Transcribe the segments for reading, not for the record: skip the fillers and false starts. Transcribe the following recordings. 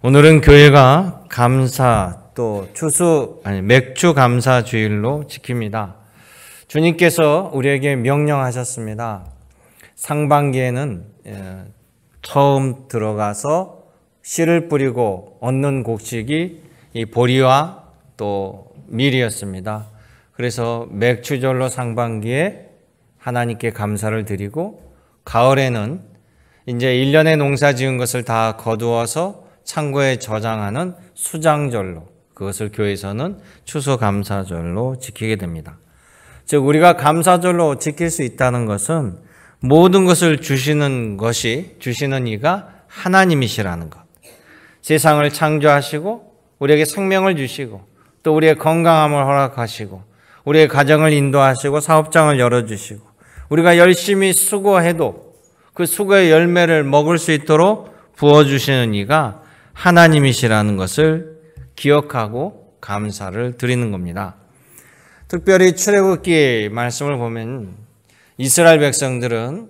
오늘은 교회가 감사 또 맥주 감사 주일로 지킵니다. 주님께서 우리에게 명령하셨습니다. 상반기에는 처음 들어가서 씨를 뿌리고 얻는 곡식이 이 보리와 또 밀이었습니다. 그래서 맥주절로 상반기에 하나님께 감사를 드리고, 가을에는 이제 1년의 농사 지은 것을 다 거두어서 창고에 저장하는 수장절로, 그것을 교회에서는 추수감사절로 지키게 됩니다. 즉 우리가 감사절로 지킬 수 있다는 것은 모든 것을 주시는 이가 하나님이시라는 것. 세상을 창조하시고 우리에게 생명을 주시고 또 우리의 건강함을 허락하시고 우리의 가정을 인도하시고 사업장을 열어주시고 우리가 열심히 수고해도 그 수고의 열매를 먹을 수 있도록 부어주시는 이가 하나님이시라는 것을 기억하고 감사를 드리는 겁니다. 특별히 출애굽기 말씀을 보면 이스라엘 백성들은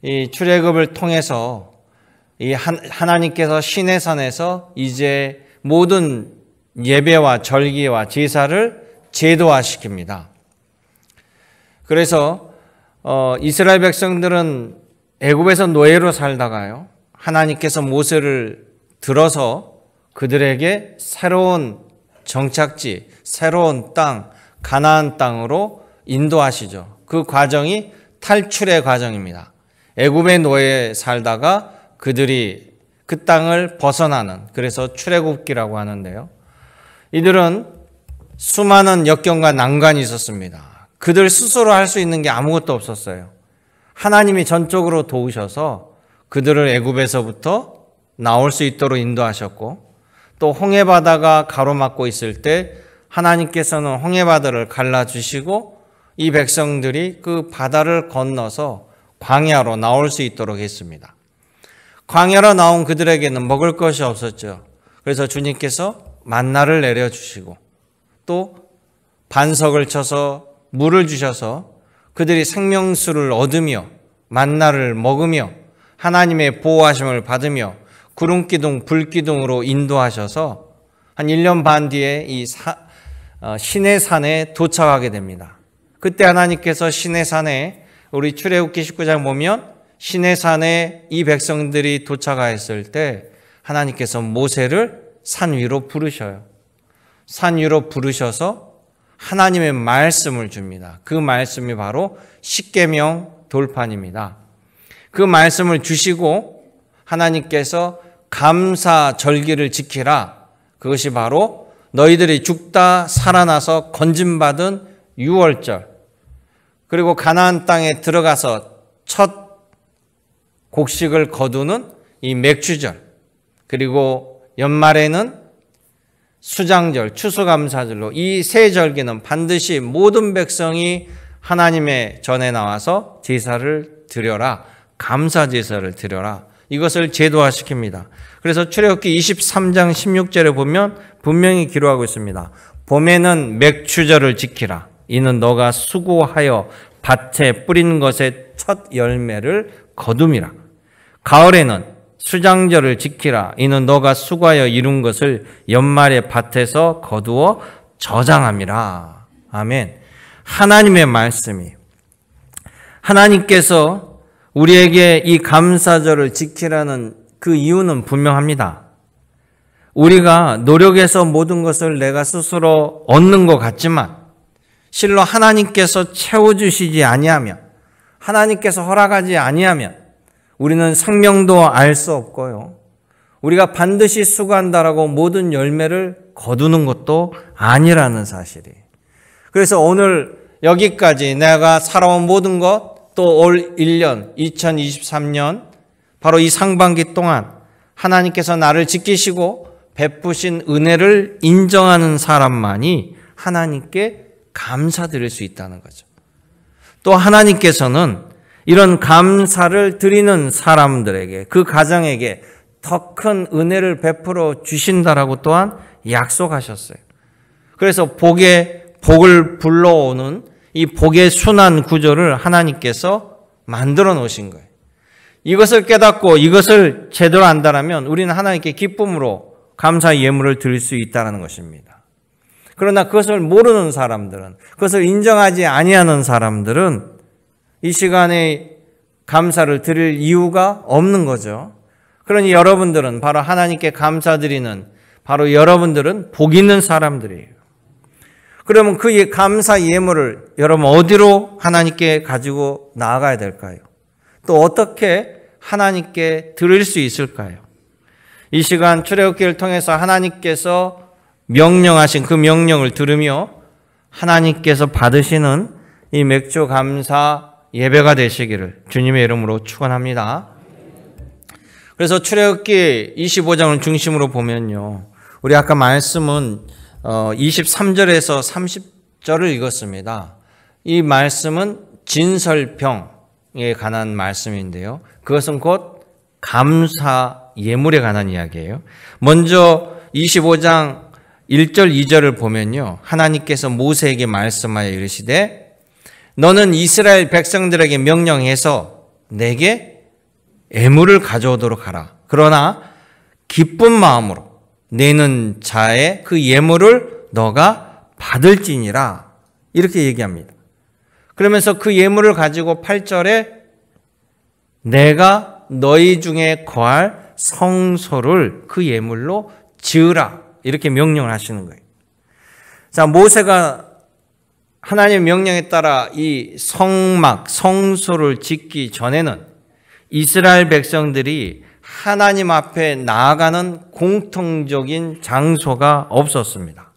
이 출애굽을 통해서 이 하나님께서 시내산에서 이제 모든 예배와 절기와 제사를 제도화시킵니다. 그래서 이스라엘 백성들은 애굽에서 노예로 살다가요, 하나님께서 모세를 들어서 그들에게 새로운 정착지, 새로운 땅, 가나안 땅으로 인도하시죠. 그 과정이 탈출의 과정입니다. 애굽의 노예에 살다가 그들이 그 땅을 벗어나는, 그래서 출애굽기라고 하는데요. 이들은 수많은 역경과 난관이 있었습니다. 그들 스스로 할 수 있는 게 아무것도 없었어요. 하나님이 전적으로 도우셔서 그들을 애굽에서부터 나올 수 있도록 인도하셨고, 또 홍해바다가 가로막고 있을 때 하나님께서는 홍해바다를 갈라주시고 이 백성들이 그 바다를 건너서 광야로 나올 수 있도록 했습니다. 광야로 나온 그들에게는 먹을 것이 없었죠. 그래서 주님께서 만나를 내려주시고 또 반석을 쳐서 물을 주셔서 그들이 생명수를 얻으며 만나를 먹으며 하나님의 보호하심을 받으며 구름기둥, 불기둥으로 인도하셔서 한 1년 반 뒤에 이 시내산에 도착하게 됩니다. 그때 하나님께서 시내산에, 우리 출애굽기 19장 보면 시내산에 이 백성들이 도착하였을 때 하나님께서 모세를 산 위로 부르셔요. 산 위로 부르셔서 하나님의 말씀을 줍니다. 그 말씀이 바로 십계명 돌판입니다. 그 말씀을 주시고 하나님께서 감사 절기를 지키라. 그것이 바로 너희들이 죽다 살아나서 건짐받은 유월절, 그리고 가나안 땅에 들어가서 첫 곡식을 거두는 이 맥주절, 그리고 연말에는 수장절, 추수감사절로 이 세 절기는 반드시 모든 백성이 하나님의 전에 나와서 제사를 드려라, 감사 제사를 드려라, 이것을 제도화시킵니다. 그래서 출애굽기 23장 16절에 보면 분명히 기록하고 있습니다. 봄에는 맥추절을 지키라. 이는 너가 수고하여 밭에 뿌린 것의 첫 열매를 거둠이라. 가을에는 수장절을 지키라. 이는 너가 수고하여 이룬 것을 연말에 밭에서 거두어 저장함이라. 아멘. 하나님의 말씀이, 하나님께서 우리에게 이 감사절을 지키라는 그 이유는 분명합니다. 우리가 노력해서 모든 것을 내가 스스로 얻는 것 같지만 실로 하나님께서 채워주시지 아니하면, 하나님께서 허락하지 아니하면 우리는 생명도 알 수 없고요, 우리가 반드시 수고한다라고 모든 열매를 거두는 것도 아니라는 사실이에요. 그래서 오늘 여기까지 내가 살아온 모든 것, 또 올 1년 2023년 바로 이 상반기 동안 하나님께서 나를 지키시고 베푸신 은혜를 인정하는 사람만이 하나님께 감사드릴 수 있다는 거죠. 또 하나님께서는 이런 감사를 드리는 사람들에게, 그 가정에게 더 큰 은혜를 베풀어 주신다라고 또한 약속하셨어요. 그래서 복을 불러오는 이 복의 순환 구조를 하나님께서 만들어 놓으신 거예요. 이것을 깨닫고 이것을 제대로 안다라면 우리는 하나님께 기쁨으로 감사 예물을 드릴 수 있다는 것입니다. 그러나 그것을 모르는 사람들은, 그것을 인정하지 아니하는 사람들은 이 시간에 감사를 드릴 이유가 없는 거죠. 그러니 여러분들은 바로 하나님께 감사드리는, 바로 여러분들은 복 있는 사람들이에요. 그러면 그 감사 예물을 여러분 어디로 하나님께 가지고 나아가야 될까요? 또 어떻게 하나님께 드릴 수 있을까요? 이 시간 출애굽기를 통해서 하나님께서 명령하신 그 명령을 들으며 하나님께서 받으시는 이 맥주 감사 예배가 되시기를 주님의 이름으로 축원합니다. 그래서 출애굽기 25장을 중심으로 보면요, 우리 아까 말씀은 23절에서 30절을 읽었습니다. 이 말씀은 진설병에 관한 말씀인데요, 그것은 곧 감사 예물에 관한 이야기예요. 먼저 25장 1절 2절을 보면요, 하나님께서 모세에게 말씀하여 이르시되 너는 이스라엘 백성들에게 명령해서 내게 예물을 가져오도록 하라. 그러나 기쁜 마음으로 내는 자의 그 예물을 너가 받을지니라. 이렇게 얘기합니다. 그러면서 그 예물을 가지고 8절에 내가 너희 중에 거할 성소를 그 예물로 지으라. 이렇게 명령을 하시는 거예요. 자, 모세가 하나님의 명령에 따라 이 성막, 성소를 짓기 전에는 이스라엘 백성들이 하나님 앞에 나아가는 공통적인 장소가 없었습니다.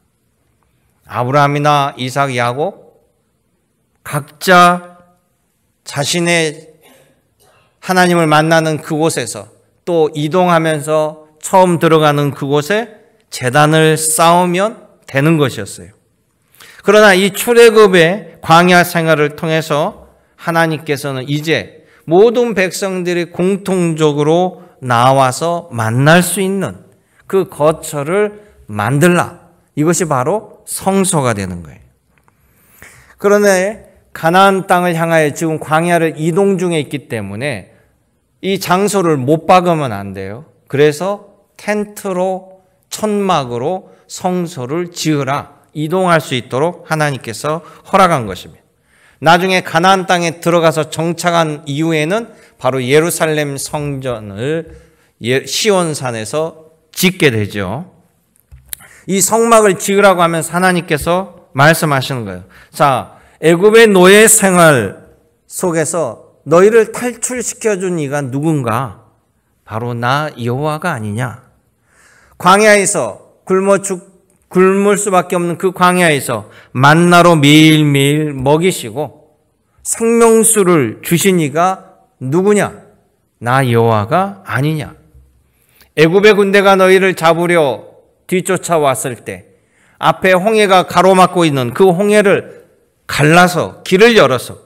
아브라함이나 이삭, 야곱 각자 자신의 하나님을 만나는 그곳에서 또 이동하면서 처음 들어가는 그곳에 제단을 쌓으면 되는 것이었어요. 그러나 이 출애굽의 광야 생활을 통해서 하나님께서는 이제 모든 백성들이 공통적으로 나와서 만날 수 있는 그 거처를 만들라. 이것이 바로 성소가 되는 거예요. 그런데 가나안 땅을 향하여 지금 광야를 이동 중에 있기 때문에 이 장소를 못 박으면 안 돼요. 그래서 텐트로, 천막으로 성소를 지으라. 이동할 수 있도록 하나님께서 허락한 것입니다. 나중에 가나안 땅에 들어가서 정착한 이후에는 바로 예루살렘 성전을 시온산에서 짓게 되죠. 이 성막을 지으라고 하면서 하나님께서 말씀하시는 거예요. 자, 애굽의 노예 생활 속에서 너희를 탈출시켜준 이가 누군가? 바로 나 여호와가 아니냐? 광야에서 굶을 수밖에 없는 그 광야에서 만나로 매일매일 먹이시고 생명수를 주신 이가 누구냐? 나 여호와가 아니냐? 애굽의 군대가 너희를 잡으려 뒤쫓아왔을 때 앞에 홍해가 가로막고 있는 그 홍해를 갈라서 길을 열어서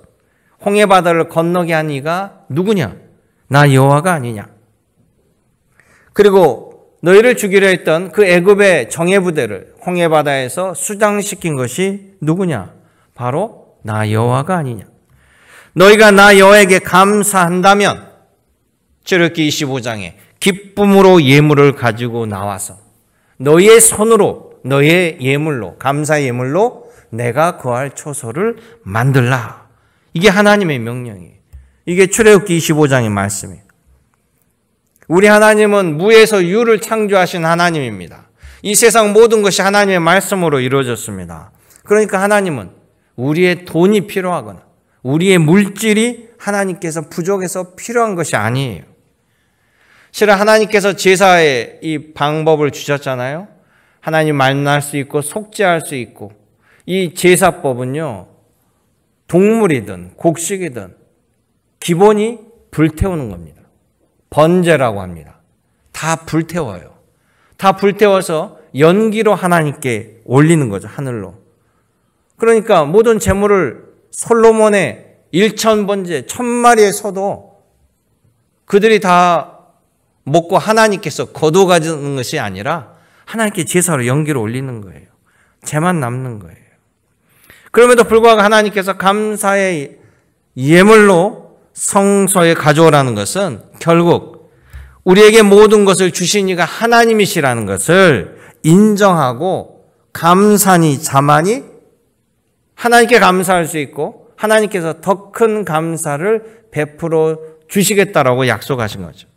홍해 바다를 건너게 한 이가 누구냐? 나 여호와가 아니냐? 그리고 너희를 죽이려 했던 그 애굽의 정예부대를 홍해 바다에서 수장시킨 것이 누구냐? 바로 나 여호와가 아니냐? 너희가 나 여호와에게 감사한다면 출애굽기 25장에 기쁨으로 예물을 가지고 나와서 너희의 손으로, 너희의 예물로, 감사 예물로 내가 거할 초소를 만들라. 이게 하나님의 명령이에요. 이게 출애굽기 25장의 말씀이에요. 우리 하나님은 무에서 유를 창조하신 하나님입니다. 이 세상 모든 것이 하나님의 말씀으로 이루어졌습니다. 그러니까 하나님은 우리의 돈이 필요하거나 우리의 물질이 하나님께서 부족해서 필요한 것이 아니에요. 실은 하나님께서 제사의 이 방법을 주셨잖아요. 하나님 만날 수 있고 속죄할 수 있고, 이 제사법은요, 동물이든 곡식이든 기본이 불태우는 겁니다. 번제라고 합니다. 다 불태워요. 다 불태워서 연기로 하나님께 올리는 거죠, 하늘로. 그러니까 모든 제물을 솔로몬의 1000번제 1000마리의 소도 그들이 다 먹고 하나님께서 거둬가지는 것이 아니라 하나님께 제사로 연기로 올리는 거예요. 죄만 남는 거예요. 그럼에도 불구하고 하나님께서 감사의 예물로 성소에 가져오라는 것은 결국 우리에게 모든 것을 주신 이가 하나님이시라는 것을 인정하고 감사니 자만이 하나님께 감사할 수 있고 하나님께서 더 큰 감사를 베풀어 주시겠다라고 약속하신 거죠.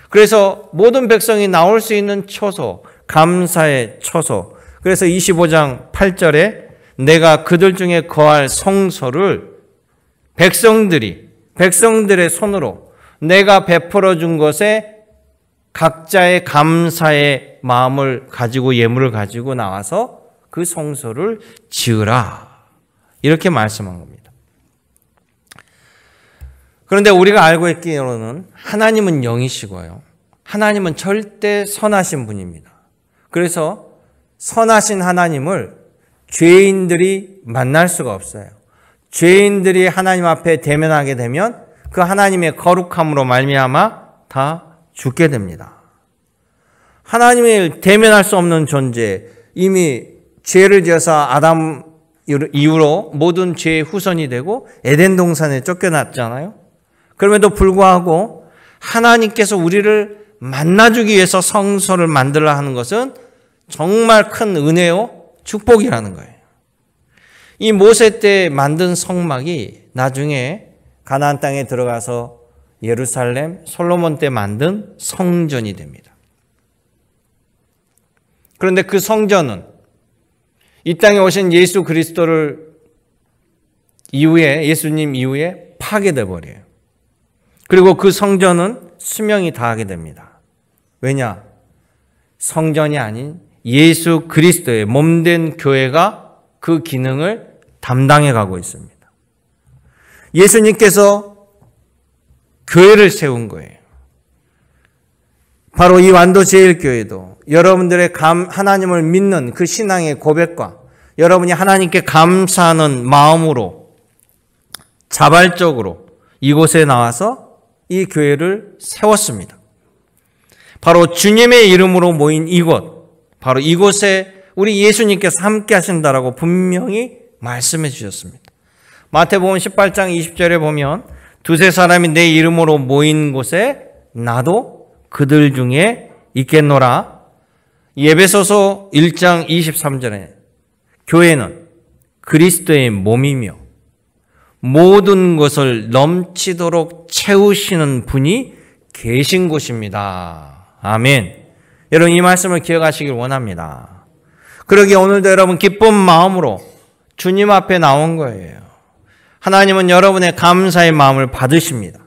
그래서 모든 백성이 나올 수 있는 초소, 감사의 초소. 그래서 25장 8절에 내가 그들 중에 거할 성소를 백성들의 손으로 내가 베풀어 준 것에 각자의 감사의 마음을 가지고 예물을 가지고 나와서 그 성소를 지으라. 이렇게 말씀한 겁니다. 그런데 우리가 알고 있기로는 하나님은 영이시고요. 하나님은 절대 선하신 분입니다. 그래서 선하신 하나님을 죄인들이 만날 수가 없어요. 죄인들이 하나님 앞에 대면하게 되면 그 하나님의 거룩함으로 말미암아 다 죽게 됩니다. 하나님을 대면할 수 없는 존재, 이미 죄를 지어서 아담 이후로 모든 죄의 후손이 되고 에덴 동산에 쫓겨났잖아요. 그럼에도 불구하고 하나님께서 우리를 만나주기 위해서 성소를 만들어 하는 것은 정말 큰 은혜요 축복이라는 거예요. 이 모세 때 만든 성막이 나중에 가나안 땅에 들어가서 예루살렘 솔로몬 때 만든 성전이 됩니다. 그런데 그 성전은 이 땅에 오신 예수 그리스도를 예수님 이후에 파괴돼 버려요. 그리고 그 성전은 수명이 다하게 됩니다. 왜냐? 성전이 아닌 예수 그리스도의 몸된 교회가 그 기능을 담당해 가고 있습니다. 예수님께서 교회를 세운 거예요. 바로 이 완도제일교회도 여러분들의 하나님을 믿는 그 신앙의 고백과 여러분이 하나님께 감사하는 마음으로 자발적으로 이곳에 나와서 이 교회를 세웠습니다. 바로 주님의 이름으로 모인 이곳, 바로 이곳에 우리 예수님께서 함께 하신다라고 분명히 말씀해 주셨습니다. 마태복음 18장 20절에 보면 두세 사람이 내 이름으로 모인 곳에 나도 그들 중에 있겠노라. 에베소서 1장 23절에 교회는 그리스도의 몸이며 모든 것을 넘치도록 채우시는 분이 계신 곳입니다. 아멘. 여러분 이 말씀을 기억하시길 원합니다. 그러기에 오늘도 여러분 기쁜 마음으로 주님 앞에 나온 거예요. 하나님은 여러분의 감사의 마음을 받으십니다.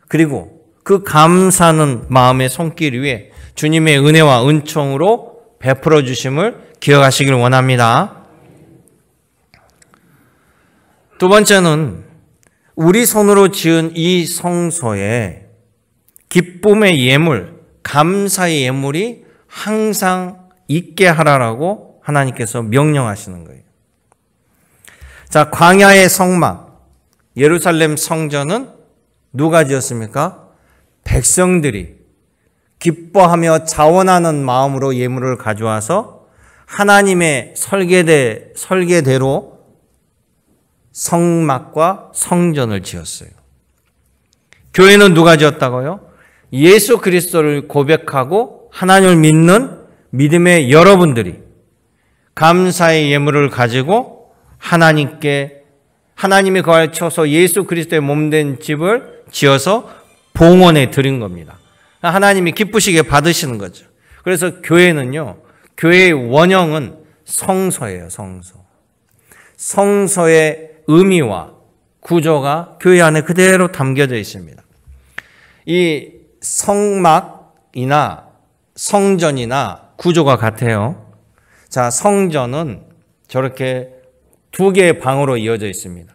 그리고 그 감사하는 마음의 손길 위에 주님의 은혜와 은총으로 베풀어 주심을 기억하시길 원합니다. 두 번째는 우리 손으로 지은 이 성소에 기쁨의 예물, 감사의 예물이 항상 있게 하라라고 하나님께서 명령하시는 거예요. 자, 광야의 성막, 예루살렘 성전은 누가 지었습니까? 백성들이 기뻐하며 자원하는 마음으로 예물을 가져와서 하나님의 설계대로 성막과 성전을 지었어요. 교회는 누가 지었다고요? 예수 그리스도를 고백하고 하나님을 믿는 믿음의 여러분들이 감사의 예물을 가지고 하나님이 거할 초소 예수 그리스도의 몸된 집을 지어서 봉헌에 드린 겁니다. 하나님이 기쁘시게 받으시는 거죠. 그래서 교회는요, 교회의 원형은 성소예요, 성소. 성소의 의미와 구조가 교회 안에 그대로 담겨져 있습니다. 이 성막이나 성전이나 구조가 같아요. 자, 성전은 저렇게 두 개의 방으로 이어져 있습니다.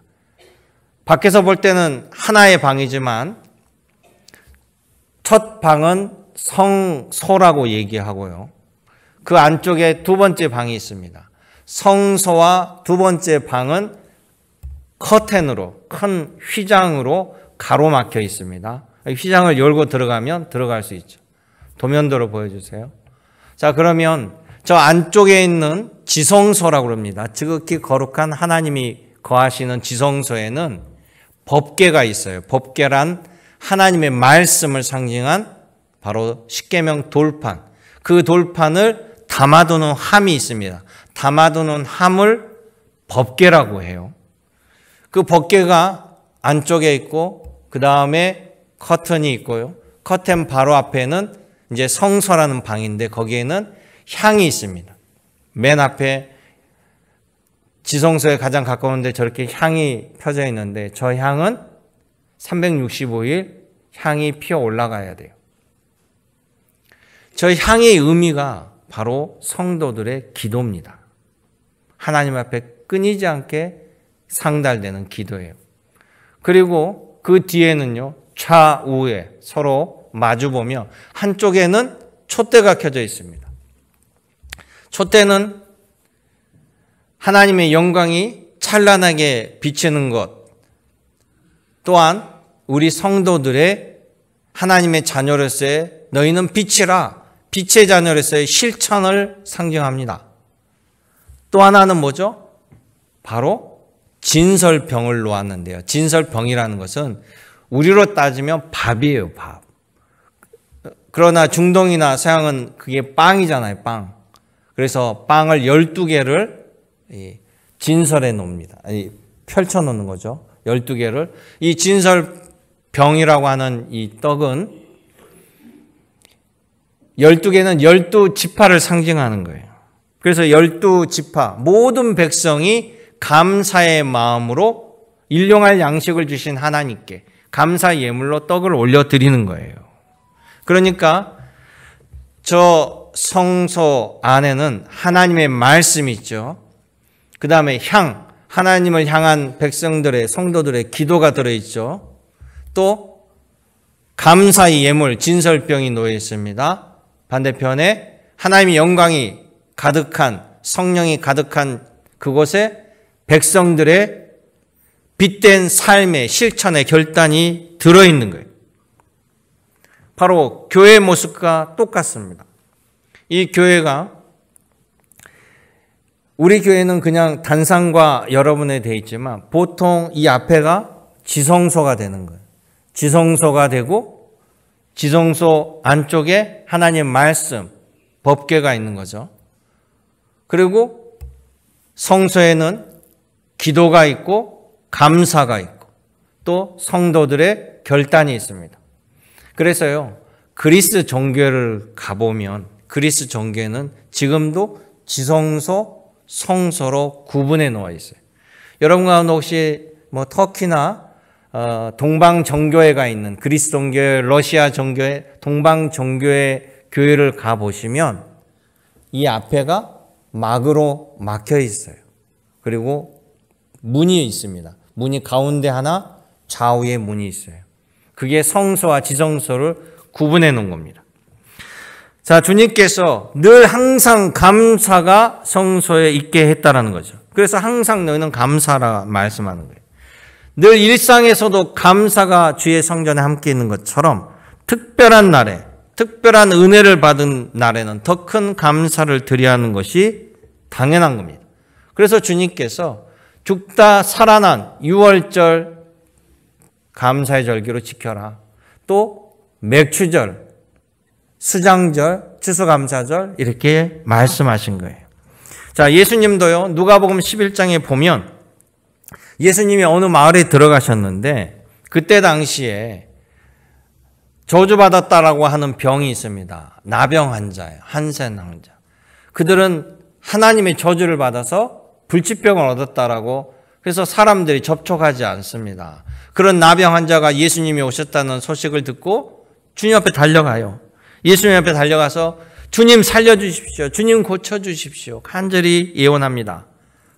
밖에서 볼 때는 하나의 방이지만 첫 방은 성소라고 얘기하고요. 그 안쪽에 두 번째 방이 있습니다. 성소와 두 번째 방은 커튼으로, 큰 휘장으로 가로막혀 있습니다. 휘장을 열고 들어가면 들어갈 수 있죠. 도면도로 보여주세요. 자, 그러면 저 안쪽에 있는 지성소라고 합니다. 지극히 거룩한 하나님이 거하시는 지성소에는 법궤가 있어요. 법궤란 하나님의 말씀을 상징한 바로 십계명 돌판. 그 돌판을 담아두는 함이 있습니다. 담아두는 함을 법궤라고 해요. 그 법궤가 안쪽에 있고 그 다음에 커튼이 있고요. 커튼 바로 앞에는 이제 성소라는 방인데 거기에는 향이 있습니다. 맨 앞에 지성소에 가장 가까운데 저렇게 향이 펴져 있는데 저 향은 365일 향이 피어 올라가야 돼요. 저 향의 의미가 바로 성도들의 기도입니다. 하나님 앞에 끊이지 않게 상달되는 기도예요. 그리고 그 뒤에는요, 좌우에 서로 마주보며 한쪽에는 촛대가 켜져 있습니다. 촛대는 하나님의 영광이 찬란하게 비치는 것, 또한 우리 성도들의 하나님의 자녀로서의 너희는 빛이라, 빛의 자녀로서의 실천을 상징합니다. 또 하나는 뭐죠? 바로 진설병을 놓았는데요. 진설병이라는 것은 우리로 따지면 밥이에요, 밥. 그러나 중동이나 서양은 그게 빵이잖아요, 빵. 그래서 빵을 12개를 진설해 놓습니다. 펼쳐 놓는 거죠. 12개를. 이 진설병이라고 하는 이 떡은 12개는 12지파를 상징하는 거예요. 그래서 12지파, 모든 백성이 감사의 마음으로 일용할 양식을 주신 하나님께 감사 예물로 떡을 올려드리는 거예요. 그러니까 저 성소 안에는 하나님의 말씀이 있죠. 그 다음에 향, 하나님을 향한 백성들의, 성도들의 기도가 들어있죠. 또 감사의 예물, 진설병이 놓여 있습니다. 반대편에 하나님의 영광이 가득한, 성령이 가득한 그곳에 백성들의 빛된 삶의 실천의 결단이 들어있는 거예요. 바로 교회의 모습과 똑같습니다. 이 교회가, 우리 교회는 그냥 단상과 여러분에 되어 있지만 보통 이 앞에가 지성소가 되는 거예요. 지성소가 되고 지성소 안쪽에 하나님의 말씀, 법궤가 있는 거죠. 그리고 성소에는 기도가 있고 감사가 있고 또 성도들의 결단이 있습니다. 그래서요, 그리스 종교를 가보면 그리스 종교는 지금도 지성소, 성소로 구분해 놓아 있어요. 여러분 가운데 혹시 터키나 동방 정교회가 있는 그리스 종교회, 러시아 종교회, 동방 정교회 교회를 가 보시면 이 앞에가 막으로 막혀 있어요. 그리고 문이 있습니다. 문이 가운데 하나, 좌우에 문이 있어요. 그게 성소와 지성소를 구분해 놓은 겁니다. 자, 주님께서 늘 항상 감사가 성소에 있게 했다라는 거죠. 그래서 항상 너희는 감사라 말씀하는 거예요. 늘 일상에서도 감사가 주의 성전에 함께 있는 것처럼 특별한 날에, 특별한 은혜를 받은 날에는 더 큰 감사를 드려야 하는 것이 당연한 겁니다. 그래서 주님께서 죽다 살아난 유월절 감사의 절기로 지켜라. 또 맥추절, 수장절, 추수감사절 이렇게 말씀하신 거예요. 자, 예수님도요, 누가복음 11장에 보면 예수님이 어느 마을에 들어가셨는데 그때 당시에 저주받았다라고 하는 병이 있습니다. 나병 환자예요. 한센 환자. 그들은 하나님의 저주를 받아서 불치병을 얻었다라고, 그래서 사람들이 접촉하지 않습니다. 그런 나병 환자가 예수님이 오셨다는 소식을 듣고 주님 앞에 달려가요. 예수님 앞에 달려가서 주님 살려주십시오. 주님 고쳐주십시오. 간절히 예언합니다.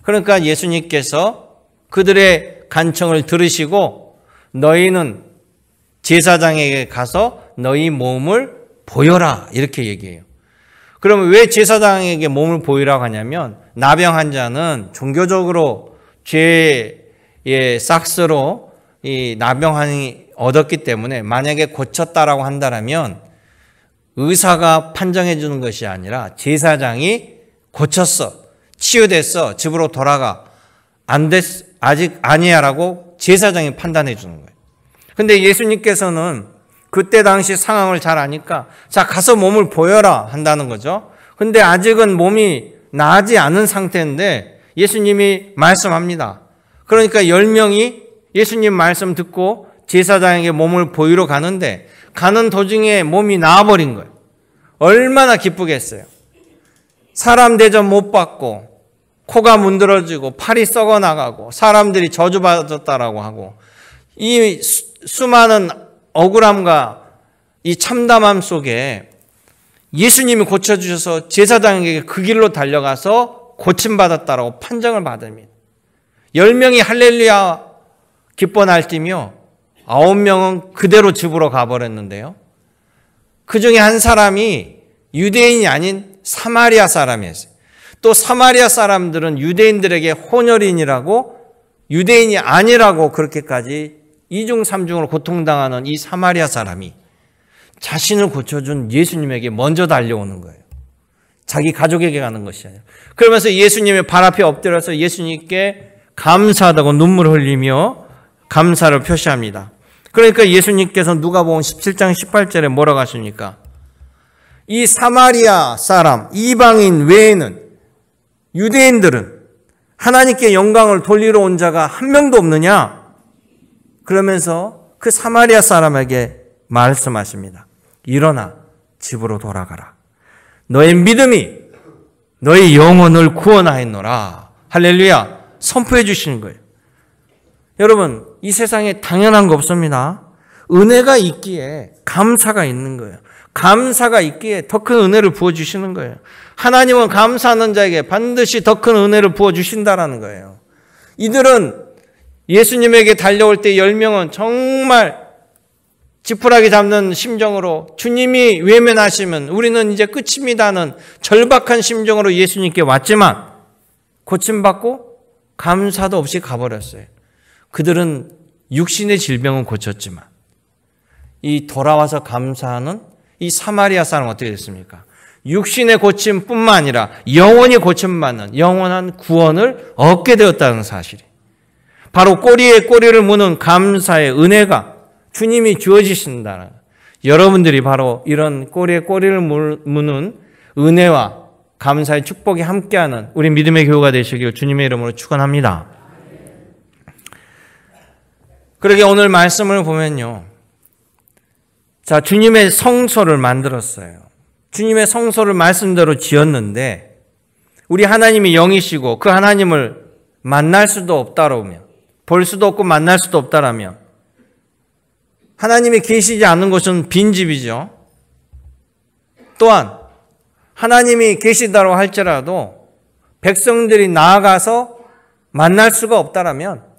그러니까 예수님께서 그들의 간청을 들으시고 너희는 제사장에게 가서 너희 몸을 보여라 이렇게 얘기해요. 그러면 왜 제사장에게 몸을 보이라고 하냐면 나병 환자는 종교적으로 죄의 삭스로 이 나병환이 얻었기 때문에 만약에 고쳤다라고 한다면 의사가 판정해 주는 것이 아니라 제사장이 고쳤어, 치유됐어, 집으로 돌아가, 안 됐, 아직 아니야라고 제사장이 판단해 주는 거예요. 근데 예수님께서는 그때 당시 상황을 잘 아니까 자 가서 몸을 보여라 한다는 거죠. 근데 아직은 몸이 나지 않은 상태인데 예수님이 말씀합니다. 그러니까 10명이 예수님 말씀 듣고 제사장에게 몸을 보이러 가는데 가는 도중에 몸이 나아버린 거예요. 얼마나 기쁘겠어요. 사람 대접 못 받고 코가 문드러지고 팔이 썩어나가고 사람들이 저주받았다라고 하고 이 수많은 억울함과 이 참담함 속에 예수님이 고쳐주셔서 제사장에게 그 길로 달려가서 고침받았다라고 판정을 받습니다. 10명이 할렐루야 기뻐 날뛰며 9명은 그대로 집으로 가버렸는데요. 그 중에 한 사람이 유대인이 아닌 사마리아 사람이었어요. 또 사마리아 사람들은 유대인들에게 혼혈인이라고 유대인이 아니라고 그렇게까지 이중삼중으로 고통당하는 이 사마리아 사람이 자신을 고쳐준 예수님에게 먼저 달려오는 거예요. 자기 가족에게 가는 것이 아니라. 그러면서 예수님의 발 앞에 엎드려서 예수님께 감사하다고 눈물을 흘리며 감사를 표시합니다. 그러니까 예수님께서 누가복음 17장 18절에 뭐라고 하십니까? 이 사마리아 사람, 이방인 외에는 유대인들은 하나님께 영광을 돌리러 온 자가 한 명도 없느냐? 그러면서 그 사마리아 사람에게 말씀하십니다. 일어나 집으로 돌아가라. 너의 믿음이 너의 영혼을 구원하였노라. 할렐루야. 선포해 주시는 거예요. 여러분, 이 세상에 당연한 거 없습니다. 은혜가 있기에 감사가 있는 거예요. 감사가 있기에 더 큰 은혜를 부어주시는 거예요. 하나님은 감사하는 자에게 반드시 더 큰 은혜를 부어주신다라는 거예요. 이들은 예수님에게 달려올 때 10명은 정말 지푸라기 잡는 심정으로 주님이 외면하시면 우리는 이제 끝입니다는 절박한 심정으로 예수님께 왔지만 고침받고 감사도 없이 가버렸어요. 그들은 육신의 질병은 고쳤지만 이 돌아와서 감사하는 이 사마리아 사람은 어떻게 됐습니까? 육신의 고침뿐만 아니라 영혼이 고침받는 영원한 구원을 얻게 되었다는 사실이 바로 꼬리에 꼬리를 무는 감사의 은혜가 주님이 주어지신다는 여러분들이 바로 이런 꼬리에 꼬리를 무는 은혜와 감사의 축복이 함께하는 우리 믿음의 교회가 되시길 주님의 이름으로 축원합니다. 그러게 오늘 말씀을 보면요. 자, 주님의 성소를 만들었어요. 주님의 성소를 말씀대로 지었는데 우리 하나님이 영이시고 그 하나님을 만날 수도 없다라면 볼 수도 없고 만날 수도 없다라면 하나님이 계시지 않는 곳은 빈집이죠. 또한 하나님이 계시다고 할지라도 백성들이 나아가서 만날 수가 없다라면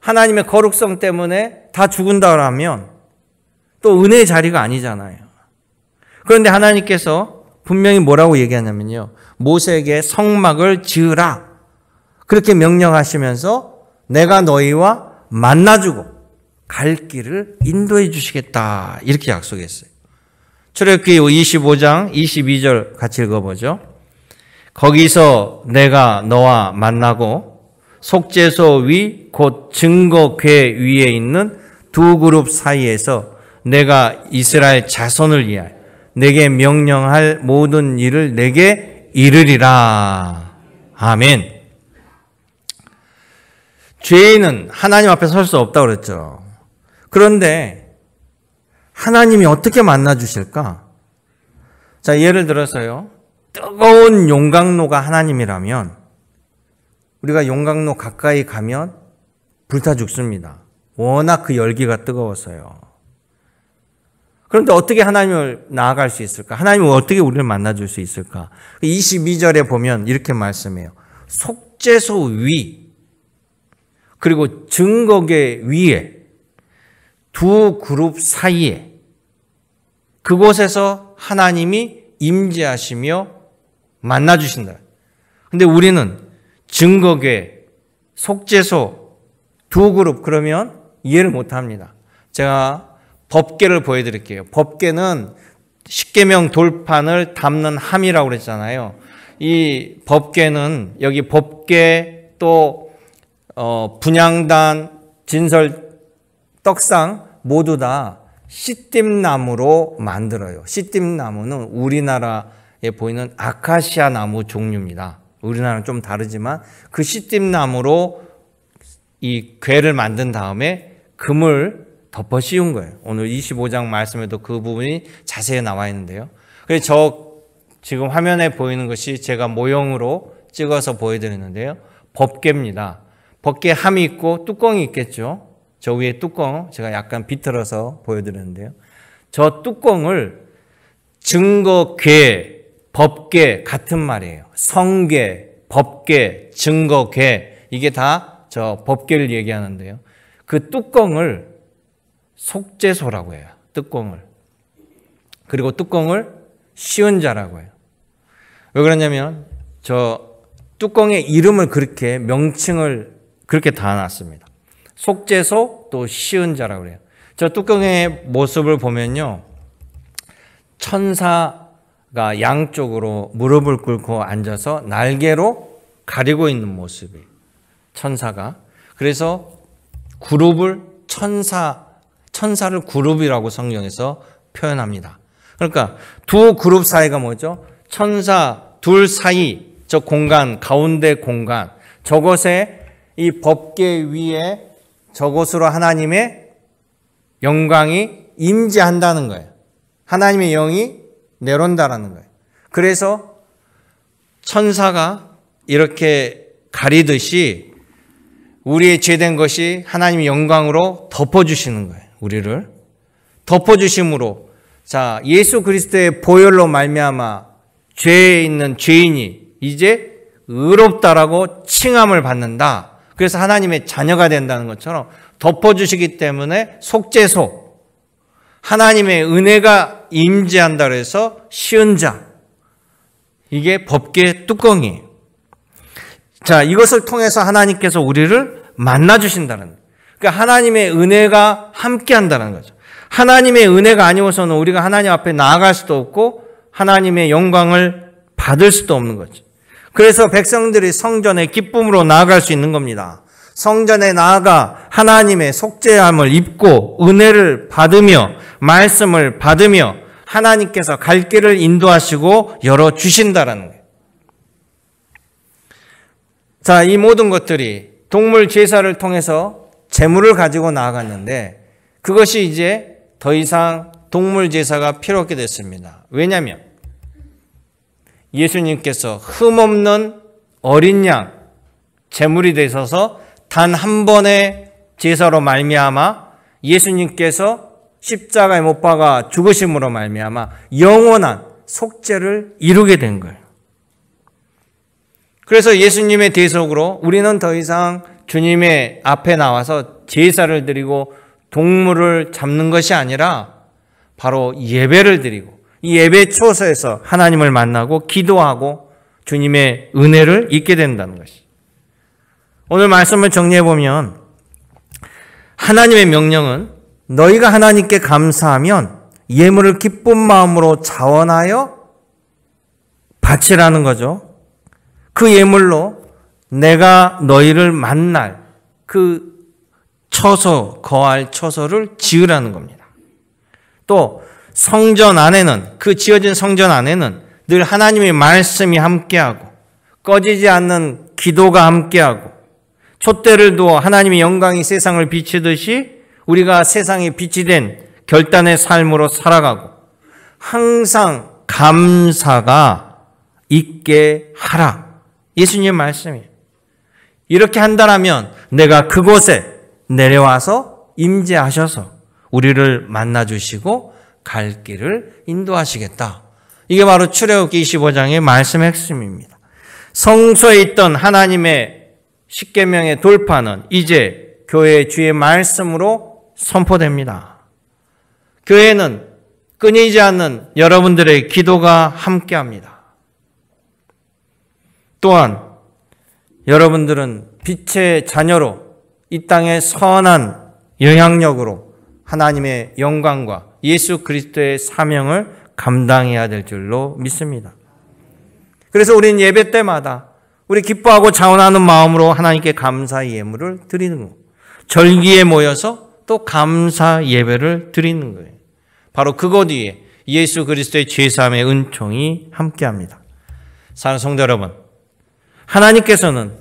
하나님의 거룩성 때문에 다 죽은다라면 또 은혜의 자리가 아니잖아요. 그런데 하나님께서 분명히 뭐라고 얘기하냐면요. 모세에게 성막을 지으라. 그렇게 명령하시면서 내가 너희와 만나주고 갈 길을 인도해 주시겠다. 이렇게 약속했어요. 출애굽기 25장 22절 같이 읽어보죠. 거기서 내가 너와 만나고 속죄소 위 곧 증거궤 위에 있는 두 그룹 사이에서 내가 이스라엘 자손을 위하여 내게 명령할 모든 일을 내게 이르리라. 아멘. 죄인은 하나님 앞에 설 수 없다고 그랬죠. 그런데 하나님이 어떻게 만나주실까? 자, 예를 들어서요. 뜨거운 용광로가 하나님이라면 우리가 용광로 가까이 가면 불타 죽습니다. 워낙 그 열기가 뜨거워서요. 그런데 어떻게 하나님을 나아갈 수 있을까? 하나님은 어떻게 우리를 만나줄 수 있을까? 22절에 보면 이렇게 말씀해요. 속죄소 위 그리고 증거궤 위에 두 그룹 사이에 그곳에서 하나님이 임재하시며 만나주신다. 근데 우리는 증거궤, 속죄소 두 그룹 그러면 이해를 못합니다. 제가 법궤를 보여드릴게요. 법궤는 십계명 돌판을 담는 함이라고 그랬잖아요. 이 법궤는 여기 법궤 또 분향단, 진설, 떡상 모두 다 시띠나무로 만들어요. 시띠나무는 우리나라에 보이는 아카시아 나무 종류입니다. 우리나라는 좀 다르지만 그 시띠나무로 이 궤를 만든 다음에 금을 덮어 씌운 거예요. 오늘 25장 말씀에도 그 부분이 자세히 나와 있는데요. 그래서 저 지금 화면에 보이는 것이 제가 모형으로 찍어서 보여드리는데요. 법궤입니다. 법궤 함이 있고 뚜껑이 있겠죠. 저 위에 뚜껑 제가 약간 비틀어서 보여드리는데요. 저 뚜껑을 증거궤, 법궤 같은 말이에요. 성궤, 법궤, 증거궤 이게 다 저 법궤를 얘기하는데요. 그 뚜껑을 속죄소라고 해요. 뚜껑을. 그리고 뚜껑을 씌운 자라고 해요. 왜 그러냐면 저 뚜껑의 이름을 그렇게 명칭을 그렇게 달아놨습니다. 속죄소 또 씌운 자라고 그래요. 저 뚜껑의 모습을 보면요. 천사가 양쪽으로 무릎을 꿇고 앉아서 날개로 가리고 있는 모습이에요. 천사가. 그래서 그룹을 천사를 그룹이라고 성경에서 표현합니다. 그러니까 두 그룹 사이가 뭐죠? 천사 둘 사이 저 공간, 가운데 공간 저것에 이 법궤 위에 저것으로 하나님의 영광이 임재한다는 거예요. 하나님의 영이 내려온다라는 거예요. 그래서 천사가 이렇게 가리듯이 우리의 죄된 것이 하나님의 영광으로 덮어주시는 거예요. 우리를 덮어주심으로 자 예수 그리스도의 보혈로 말미암아 죄에 있는 죄인이 이제 의롭다라고 칭함을 받는다. 그래서 하나님의 자녀가 된다는 것처럼 덮어주시기 때문에 속죄소 하나님의 은혜가 임재한다 그래서 씌운 자 이게 법궤 뚜껑이에요. 자, 이것을 통해서 하나님께서 우리를 만나주신다는 거예요. 그러니까 하나님의 은혜가 함께 한다는 거죠. 하나님의 은혜가 아니어서는 우리가 하나님 앞에 나아갈 수도 없고 하나님의 영광을 받을 수도 없는 거죠. 그래서 백성들이 성전에 기쁨으로 나아갈 수 있는 겁니다. 성전에 나아가 하나님의 속죄함을 입고 은혜를 받으며 말씀을 받으며 하나님께서 갈 길을 인도하시고 열어주신다는 거예요. 자, 이 모든 것들이 동물 제사를 통해서 제물을 가지고 나아갔는데 그것이 이제 더 이상 동물 제사가 필요 없게 됐습니다. 왜냐하면 예수님께서 흠없는 어린 양 제물이 되셔서 단 한 번의 제사로 말미암아 예수님께서 십자가에 못 박아 죽으심으로 말미암아 영원한 속죄를 이루게 된 거예요. 그래서 예수님의 대속으로 우리는 더 이상 주님의 앞에 나와서 제사를 드리고 동물을 잡는 것이 아니라 바로 예배를 드리고 이 예배 초소에서 하나님을 만나고 기도하고 주님의 은혜를 잊게 된다는 것이. 오늘 말씀을 정리해 보면 하나님의 명령은 너희가 하나님께 감사하면 예물을 기쁜 마음으로 자원하여 바치라는 거죠. 그 예물로 내가 너희를 만날 그 처소, 거할 처소를 지으라는 겁니다. 또 성전 안에는 그 지어진 성전 안에는 늘 하나님의 말씀이 함께하고 꺼지지 않는 기도가 함께하고 촛대를 두어 하나님의 영광이 세상을 비추듯이 우리가 세상에 빛이 된 결단의 삶으로 살아가고 항상 감사가 있게 하라. 예수님의 말씀이에요. 이렇게 한다면 내가 그곳에 내려와서 임재하셔서 우리를 만나주시고 갈 길을 인도하시겠다. 이게 바로 출애굽기 25장의 말씀의 핵심입니다. 성소에 있던 하나님의 십계명의 돌파는 이제 교회의 주의 말씀으로 선포됩니다. 교회는 끊이지 않는 여러분들의 기도가 함께합니다. 또한 여러분들은 빛의 자녀로 이 땅의 선한 영향력으로 하나님의 영광과 예수 그리스도의 사명을 감당해야 될 줄로 믿습니다. 그래서 우리는 예배 때마다 우리 기뻐하고 자원하는 마음으로 하나님께 감사 예물을 드리는 거. 절기에 모여서 또 감사 예배를 드리는 거예요. 바로 그것 위에 예수 그리스도의 죄사함의 은총이 함께합니다. 사랑하는 성도 여러분, 하나님께서는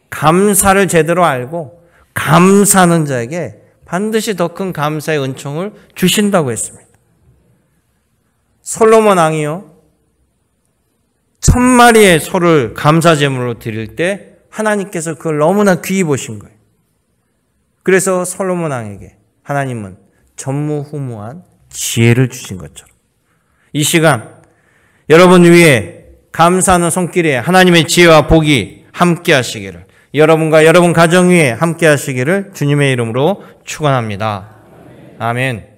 감사를 제대로 알고 감사하는 자에게 반드시 더 큰 감사의 은총을 주신다고 했습니다. 솔로몬 왕이요, 1000마리의 소를 감사 제물로 드릴 때 하나님께서 그걸 너무나 귀히 보신 거예요. 그래서 솔로몬 왕에게 하나님은 전무후무한 지혜를 주신 것처럼 이 시간 여러분 위에 감사하는 손길에 하나님의 지혜와 복이 함께 하시기를, 여러분과 여러분 가정 위에 함께 하시기를 주님의 이름으로 축원합니다. 아멘.